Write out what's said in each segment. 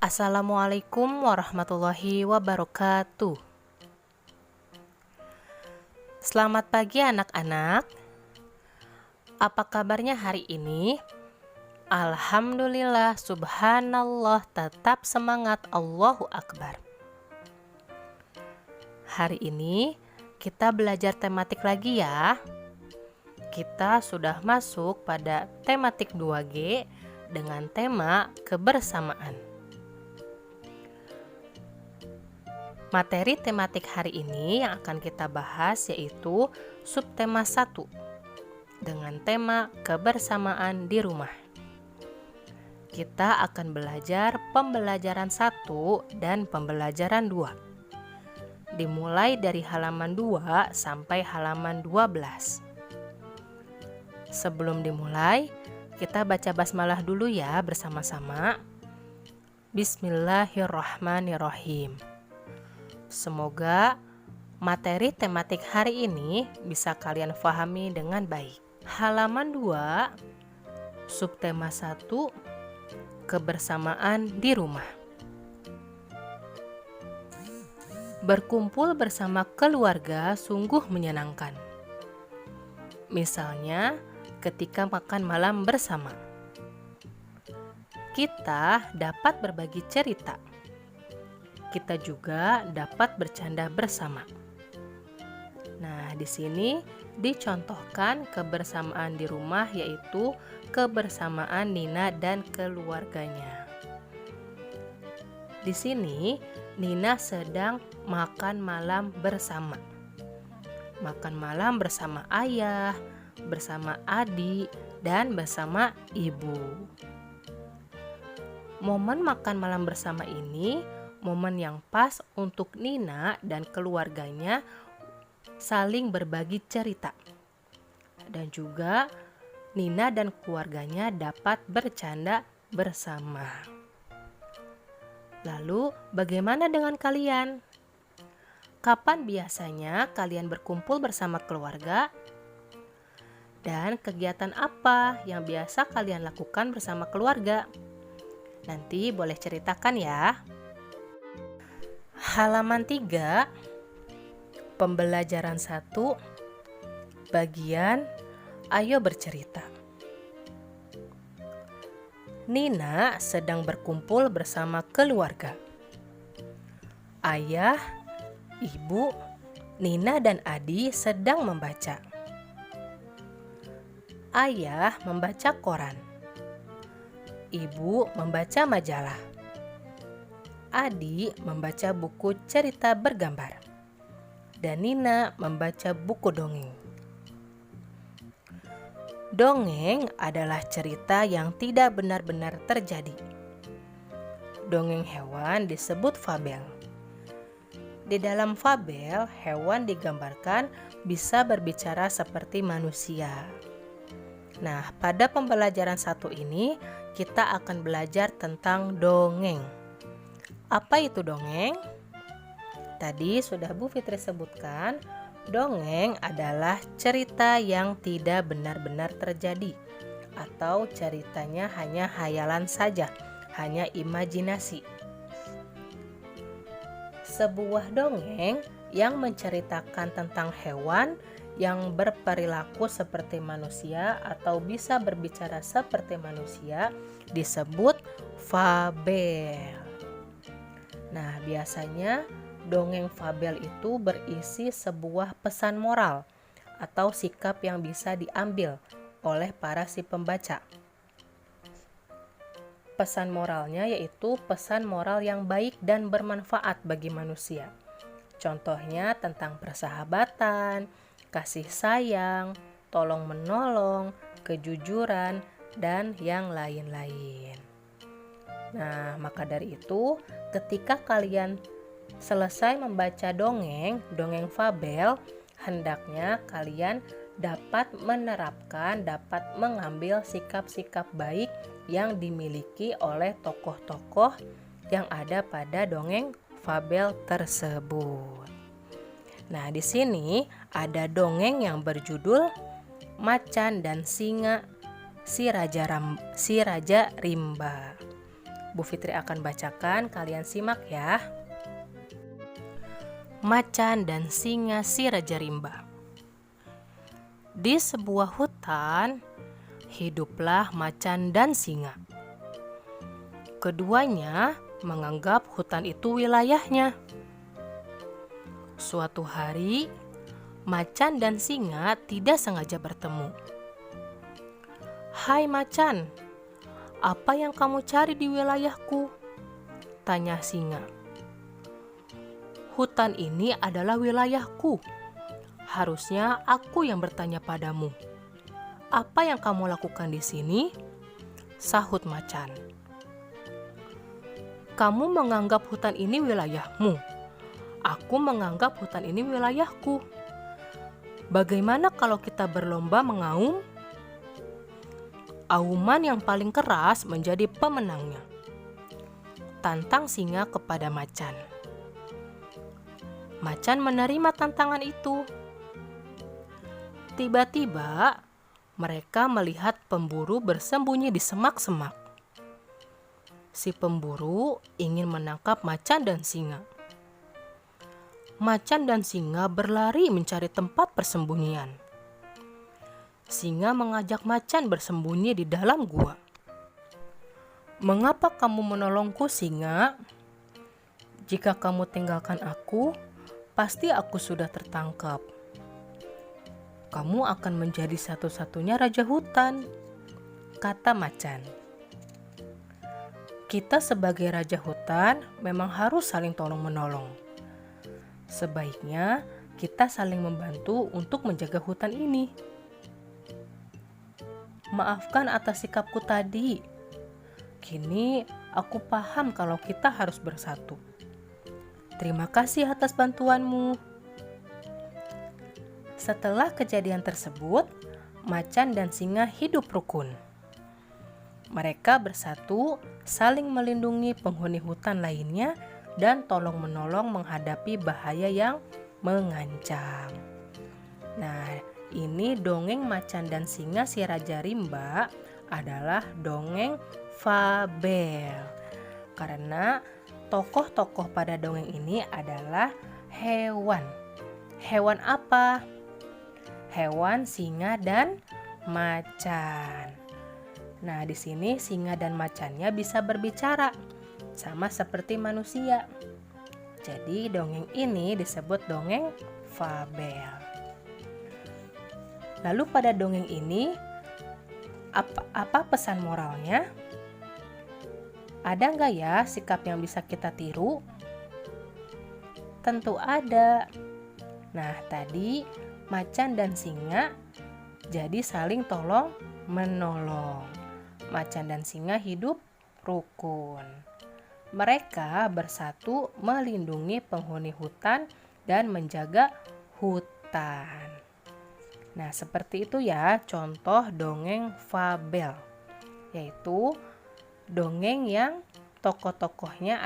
Assalamualaikum warahmatullahi wabarakatuh. Selamat pagi anak-anak. Apa kabarnya hari ini? Alhamdulillah, subhanallah, tetap semangat, Allahu Akbar. Hari ini kita belajar tematik lagi ya. Kita sudah masuk pada tematik 2G dengan tema kebersamaan. Materi tematik hari ini yang akan kita bahas yaitu subtema 1 dengan tema kebersamaan di rumah. Kita akan belajar pembelajaran 1 dan pembelajaran 2. Dimulai dari halaman 2 sampai halaman 12. Sebelum dimulai, kita baca basmalah dulu ya bersama-sama. Bismillahirrahmanirrahim. Semoga materi tematik hari ini bisa kalian pahami dengan baik. Halaman 2, subtema 1, kebersamaan di rumah. Berkumpul bersama keluarga sungguh menyenangkan. Misalnya, ketika makan malam bersama. Kita dapat berbagi cerita. Kita juga dapat bercanda bersama. Nah, di sini dicontohkan kebersamaan di rumah yaitu kebersamaan Nina dan keluarganya. Di sini Nina sedang makan malam bersama. Makan malam bersama ayah, bersama adik, dan bersama ibu. Momen makan malam bersama ini momen yang pas untuk Nina dan keluarganya saling berbagi cerita. Dan juga Nina dan keluarganya dapat bercanda bersama. Lalu, bagaimana dengan kalian? Kapan biasanya kalian berkumpul bersama keluarga? Dan kegiatan apa yang biasa kalian lakukan bersama keluarga? Nanti boleh ceritakan ya. Halaman 3, pembelajaran 1, bagian ayo bercerita. Nina sedang berkumpul bersama keluarga. Ayah, ibu, Nina dan Adi sedang membaca. Ayah membaca koran. Ibu membaca majalah. Adi membaca buku cerita bergambar, dan Nina membaca buku dongeng. Dongeng adalah cerita yang tidak benar-benar terjadi. Dongeng hewan disebut fabel. Di dalam fabel, hewan digambarkan bisa berbicara seperti manusia. Nah, pada pembelajaran 1 ini, kita akan belajar tentang dongeng. Apa itu dongeng? Tadi sudah Bu Fitri sebutkan, dongeng adalah cerita yang tidak benar-benar terjadi atau ceritanya hanya hayalan saja, hanya imajinasi. Sebuah dongeng yang menceritakan tentang hewan yang berperilaku seperti manusia atau bisa berbicara seperti manusia disebut fabel. Nah, biasanya dongeng fabel itu berisi sebuah pesan moral atau sikap yang bisa diambil oleh para si pembaca. Pesan moralnya yaitu pesan moral yang baik dan bermanfaat bagi manusia. Contohnya tentang persahabatan, kasih sayang, tolong menolong, kejujuran, dan yang lain-lain. Nah, maka dari itu, ketika kalian selesai membaca dongeng fabel, hendaknya kalian dapat menerapkan, dapat mengambil sikap-sikap baik yang dimiliki oleh tokoh-tokoh yang ada pada dongeng fabel tersebut. Nah, di sini ada dongeng yang berjudul Macan dan Singa si Raja Rimba. Bu Fitri akan bacakan, kalian simak ya. Macan dan singa si Raja Rimba. Di sebuah hutan, hiduplah macan dan singa. Keduanya menganggap hutan itu wilayahnya. Suatu hari, macan dan singa tidak sengaja bertemu. "Hai macan, apa yang kamu cari di wilayahku?" tanya singa. "Hutan ini adalah wilayahku. Harusnya aku yang bertanya padamu. Apa yang kamu lakukan di sini?" sahut macan. "Kamu menganggap hutan ini wilayahmu. Aku menganggap hutan ini wilayahku. Bagaimana kalau kita berlomba mengaum? Auman yang paling keras menjadi pemenangnya," tantang singa kepada macan. Macan menerima tantangan itu. Tiba-tiba, mereka melihat pemburu bersembunyi di semak-semak. Si pemburu ingin menangkap macan dan singa. Macan dan singa berlari mencari tempat persembunyian. Singa mengajak macan bersembunyi di dalam gua. "Mengapa kamu menolongku, singa? Jika kamu tinggalkan aku, pasti aku sudah tertangkap. Kamu akan menjadi satu-satunya raja hutan," kata macan. "Kita sebagai raja hutan memang harus saling tolong-menolong. Sebaiknya kita saling membantu untuk menjaga hutan ini. Maafkan atas sikapku tadi. Kini aku paham kalau kita harus bersatu. Terima kasih atas bantuanmu." Setelah kejadian tersebut, macan dan singa hidup rukun. Mereka bersatu, saling melindungi penghuni hutan lainnya, dan tolong-menolong menghadapi bahaya yang mengancam. Nah, ini dongeng macan dan singa si Raja Rimba adalah dongeng fabel. Karena tokoh-tokoh pada dongeng ini adalah hewan. Hewan apa? Hewan, singa, dan macan. Nah, di sini singa dan macannya bisa berbicara, sama seperti manusia. Jadi, dongeng ini disebut dongeng fabel. Lalu pada dongeng ini, apa pesan moralnya? Ada nggak ya sikap yang bisa kita tiru? Tentu ada. Nah, tadi macan dan singa jadi saling tolong menolong. Macan dan singa hidup rukun. Mereka bersatu melindungi penghuni hutan dan menjaga hutan. Nah, seperti itu ya contoh dongeng fabel, yaitu dongeng yang tokoh-tokohnya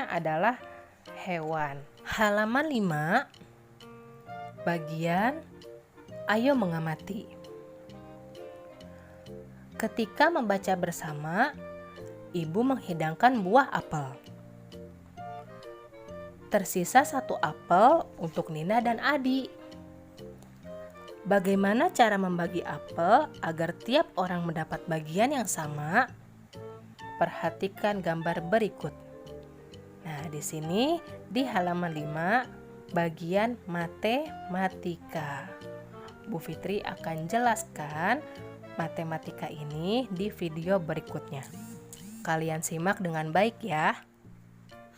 adalah hewan. Halaman 5, bagian ayo mengamati. Ketika membaca bersama, ibu menghidangkan buah apel. Tersisa 1 apel untuk Nina dan Adi. Bagaimana cara membagi apel agar tiap orang mendapat bagian yang sama? Perhatikan gambar berikut. Nah, di sini di halaman 5, bagian matematika. Bu Fitri akan jelaskan matematika ini di video berikutnya. Kalian simak dengan baik ya.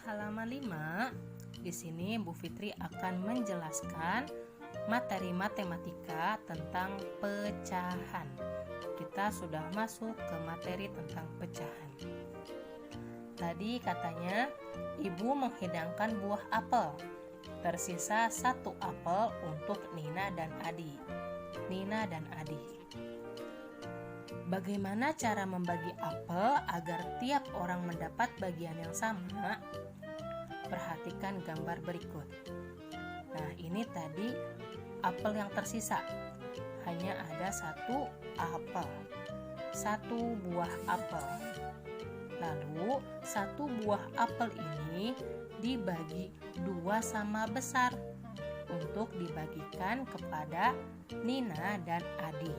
Halaman 5, di sini Bu Fitri akan menjelaskan materi matematika tentang pecahan. Kita sudah masuk ke materi tentang pecahan. Tadi katanya ibu menghidangkan buah apel. Tersisa 1 apel untuk Nina dan Adi. Bagaimana cara membagi apel agar tiap orang mendapat bagian yang sama? Perhatikan gambar berikut. Nah, ini tadi apel yang tersisa. Hanya ada 1 apel. 1 buah apel. Lalu satu buah apel ini dibagi 2 sama besar untuk dibagikan kepada Nina dan Adi.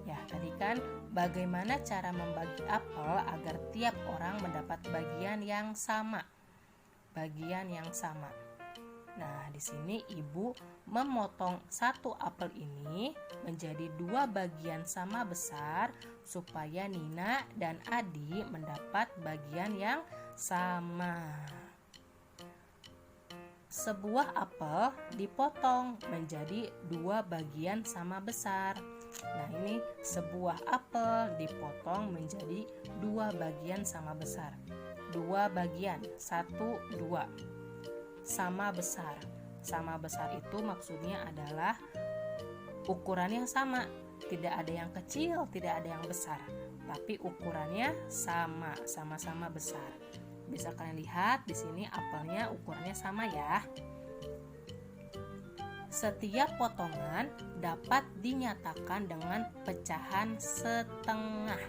Ya, tadi kan bagaimana cara membagi apel agar tiap orang mendapat bagian yang sama. Nah, di sini ibu memotong satu apel ini menjadi 2 bagian sama besar supaya Nina dan Adi mendapat bagian yang sama. Sebuah apel dipotong menjadi 2 bagian sama besar. Nah, ini sebuah apel dipotong menjadi 2 bagian sama besar. 2 bagian, 1, 2. Sama besar. Sama besar itu maksudnya adalah ukurannya sama. Tidak ada yang kecil, tidak ada yang besar. Tapi ukurannya sama-sama besar. Bisa kalian lihat di sini apelnya ukurannya sama ya. Setiap potongan dapat dinyatakan dengan pecahan setengah.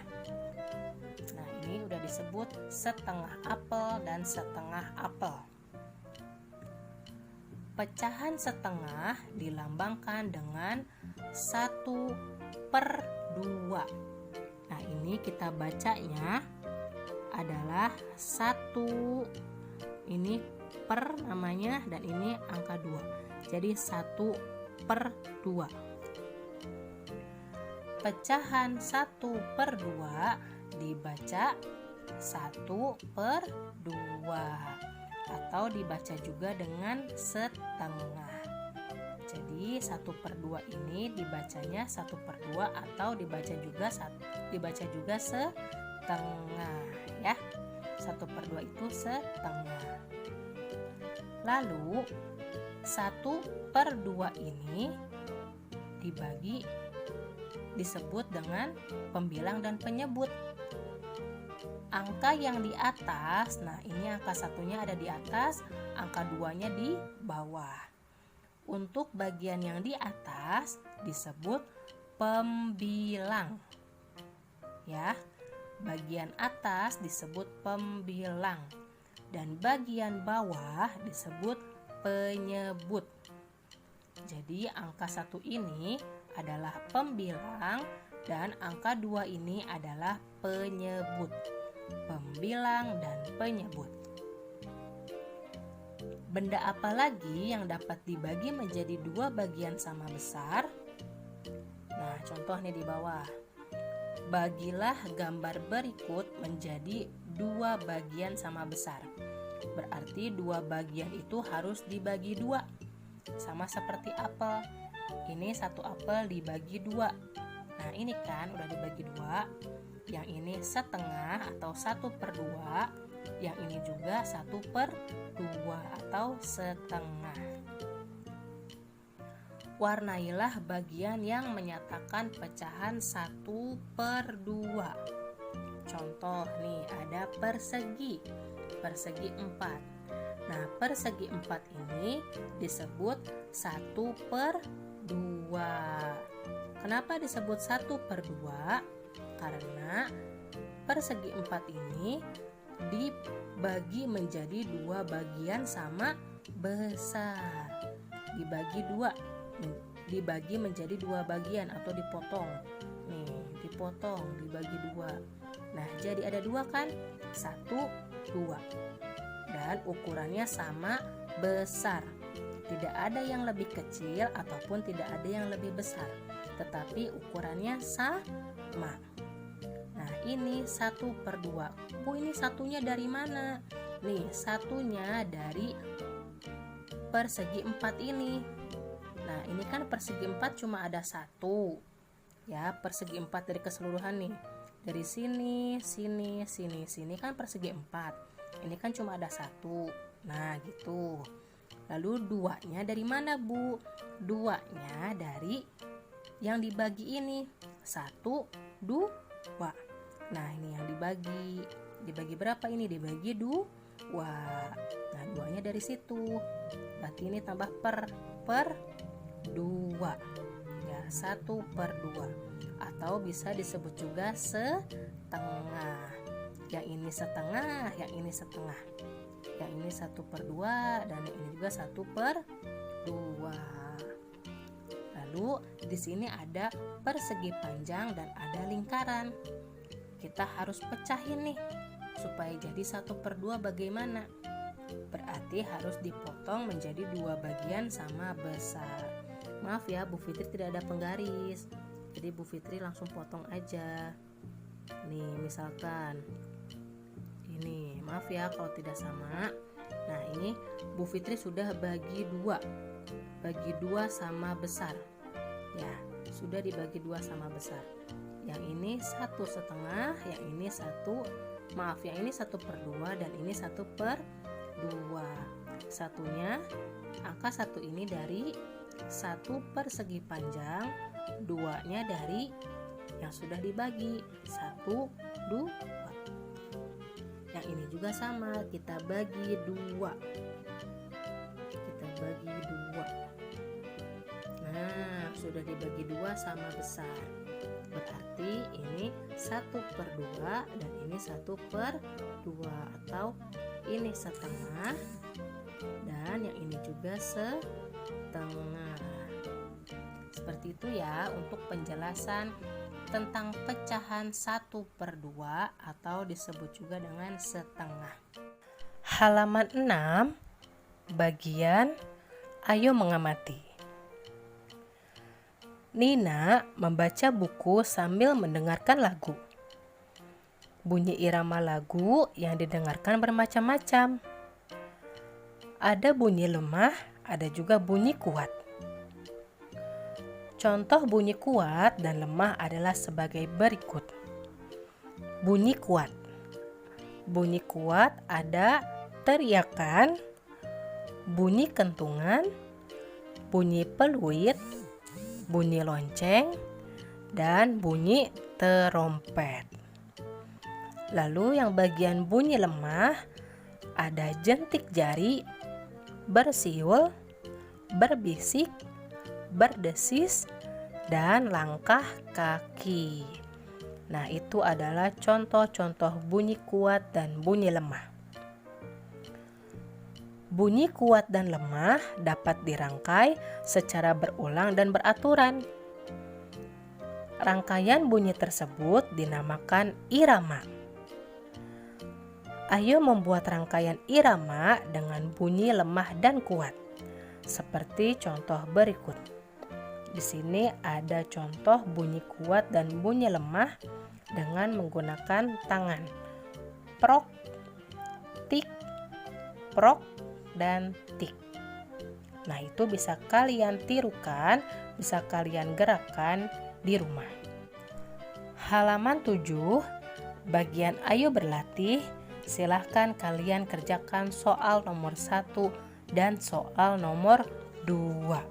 Nah, ini udah disebut setengah apel dan setengah apel. Pecahan setengah dilambangkan dengan 1/2. Nah, ini kita bacanya adalah 1, ini per namanya, dan ini angka 2. Jadi 1/2. Pecahan 1/2 dibaca 1/2 atau dibaca juga dengan setengah. Jadi 1/2 ini dibacanya 1/2 atau dibaca juga setengah ya. 1/2 itu setengah. Lalu 1/2 ini disebut dengan pembilang dan penyebut. Angka yang di atas, nah ini angka 1-nya ada di atas, angka 2-nya di bawah. Untuk bagian yang di atas disebut pembilang. Ya, bagian atas disebut pembilang dan bagian bawah disebut penyebut. Jadi angka 1 ini adalah pembilang dan angka 2 ini adalah penyebut. Pembilang dan penyebut. Benda apa lagi yang dapat dibagi menjadi 2 bagian sama besar? Nah, contoh nih di bawah. Bagilah gambar berikut menjadi 2 bagian sama besar. Berarti 2 bagian itu harus dibagi 2. Sama seperti apel. Ini 1 apel dibagi 2. Nah, ini kan udah dibagi 2. Yang ini setengah atau 1/2. Yang ini juga 1/2 atau setengah. Warnailah bagian yang menyatakan pecahan 1/2. Contoh nih, ada persegi 4. Nah, persegi 4 ini disebut 1/2. Kenapa disebut 1/2? Karena persegi 4 ini dibagi menjadi 2 bagian sama besar. Dibagi menjadi 2 bagian atau dipotong. Nih, dipotong, dibagi 2. Nah, jadi ada 2 kan? 1, 2. Dan ukurannya sama besar. Tidak ada yang lebih kecil ataupun tidak ada yang lebih besar, tetapi ukurannya sama. Nah, ini 1/2. Bu, ini satunya dari mana? Nih, satunya dari persegi 4 ini. Nah, ini kan persegi 4 cuma ada 1. Ya, persegi 4 dari keseluruhan nih. Dari sini kan persegi 4. Ini kan cuma ada 1. Nah, gitu. Lalu 2-nya dari mana, Bu? 2-nya dari yang dibagi ini. 1, 2. Nah, ini yang dibagi. Dibagi berapa ini? Dibagi 2. Nah, 2-nya dari situ. Berarti ini tambah per 2. Ya, 1/2. Atau bisa disebut juga setengah. Yang ini setengah, yang ini setengah. Yang ini 1/2 dan yang ini juga 1/2. Lalu di sini ada persegi panjang dan ada lingkaran. Kita harus pecahin nih supaya jadi 1/2 bagaimana? Berarti harus dipotong menjadi 2 bagian sama besar. Maaf ya, Bu Fitri tidak ada penggaris. Jadi Bu Fitri langsung potong aja. Nih, misalkan ini, maaf ya kalau tidak sama. Nah, ini Bu Fitri sudah bagi 2. Bagi 2 sama besar. Ya, sudah dibagi 2 sama besar. Yang ini 1/2, yang ini 1/2 dan ini 1/2. Satunya, angka 1 ini dari 1 persegi panjang, 2-nya dari yang sudah dibagi 1/2. Yang ini juga sama, kita bagi 2. Nah, sudah dibagi 2 sama besar. Berarti ini 1/2 dan ini 1/2, atau ini setengah dan yang ini juga setengah. Seperti itu ya untuk penjelasan tentang pecahan 1/2 atau disebut juga dengan setengah. Halaman 6, bagian Ayo mengamati. Nina membaca buku sambil mendengarkan lagu. Bunyi irama lagu yang didengarkan bermacam-macam. Ada bunyi lemah, ada juga bunyi kuat. Contoh bunyi kuat dan lemah adalah sebagai berikut. Bunyi kuat. Bunyi kuat ada teriakan, bunyi kentungan, bunyi peluit, bunyi lonceng, dan bunyi terompet. Lalu yang bagian bunyi lemah ada jentik jari, bersiul, berbisik, berdesis, dan langkah kaki. Nah, itu adalah contoh-contoh bunyi kuat dan bunyi lemah. Bunyi kuat dan lemah dapat dirangkai secara berulang dan beraturan. Rangkaian bunyi tersebut dinamakan irama. Ayo membuat rangkaian irama dengan bunyi lemah dan kuat, seperti contoh berikut. Di sini ada contoh bunyi kuat dan bunyi lemah dengan menggunakan tangan. Prok, tik, prok, dan tik. Nah, itu bisa kalian tirukan, bisa kalian gerakkan di rumah. Halaman 7, bagian Ayo berlatih. Silahkan kalian kerjakan soal nomor 1 dan soal nomor 2.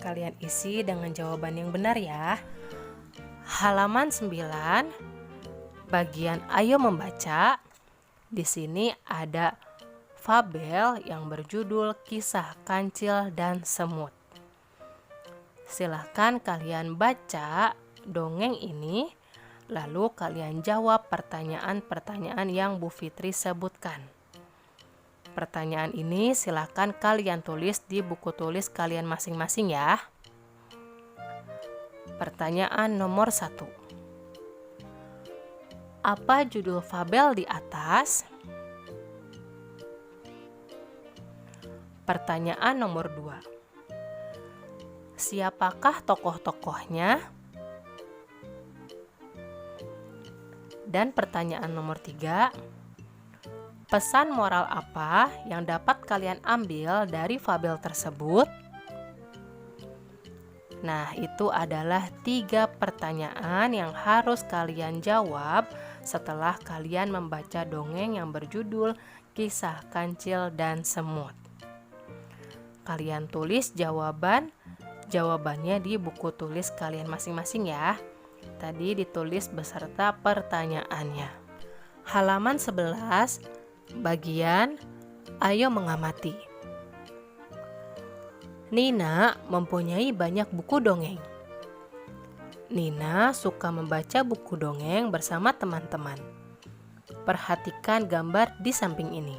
Kalian isi dengan jawaban yang benar ya. Halaman 9, bagian Ayo membaca. Di sini ada fabel yang berjudul Kisah Kancil dan Semut. Silahkan kalian baca dongeng ini, lalu kalian jawab pertanyaan-pertanyaan yang Bu Fitri sebutkan. Pertanyaan ini silahkan kalian tulis di buku tulis kalian masing-masing ya. Pertanyaan nomor 1. Apa judul fabel di atas? Pertanyaan nomor 2. Siapakah tokoh-tokohnya? Dan pertanyaan nomor 3. Pesan moral apa yang dapat kalian ambil dari fabel tersebut? Nah, itu adalah 3 pertanyaan yang harus kalian jawab setelah kalian membaca dongeng yang berjudul Kisah Kancil dan Semut. Kalian tulis jawabannya di buku tulis kalian masing-masing ya. Tadi ditulis beserta pertanyaannya. Halaman 11, bagian Ayo mengamati. Nina mempunyai banyak buku dongeng. Nina suka membaca buku dongeng bersama teman-teman. Perhatikan gambar di samping ini.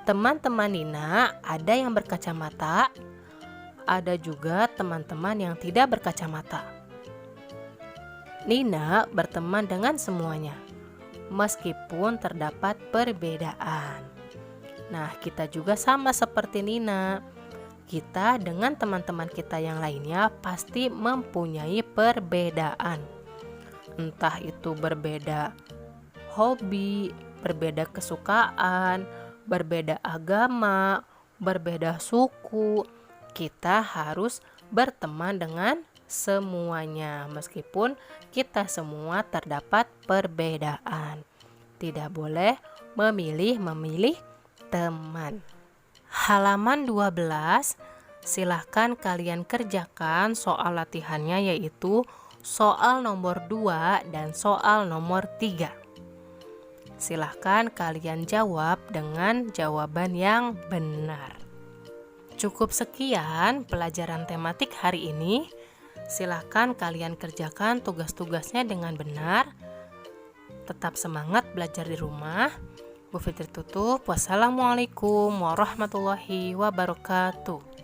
Teman-teman Nina ada yang berkacamata, ada juga teman-teman yang tidak berkacamata. Nina berteman dengan semuanya, meskipun terdapat perbedaan. Nah, kita juga sama seperti Nina. Kita dengan teman-teman kita yang lainnya pasti mempunyai perbedaan. Entah itu berbeda hobi, berbeda kesukaan, berbeda agama, berbeda suku. Kita harus berteman dengan semuanya, meskipun kita semua terdapat perbedaan. Tidak boleh memilih teman. Halaman 12, silahkan kalian kerjakan soal latihannya, yaitu soal nomor 2 dan soal nomor 3. Silahkan kalian jawab dengan jawaban yang benar. Cukup sekian pelajaran tematik hari ini. Silahkan kalian kerjakan tugas-tugasnya dengan benar. Tetap semangat belajar di rumah. Bu Fitri tutup. Wassalamualaikum warahmatullahi wabarakatuh.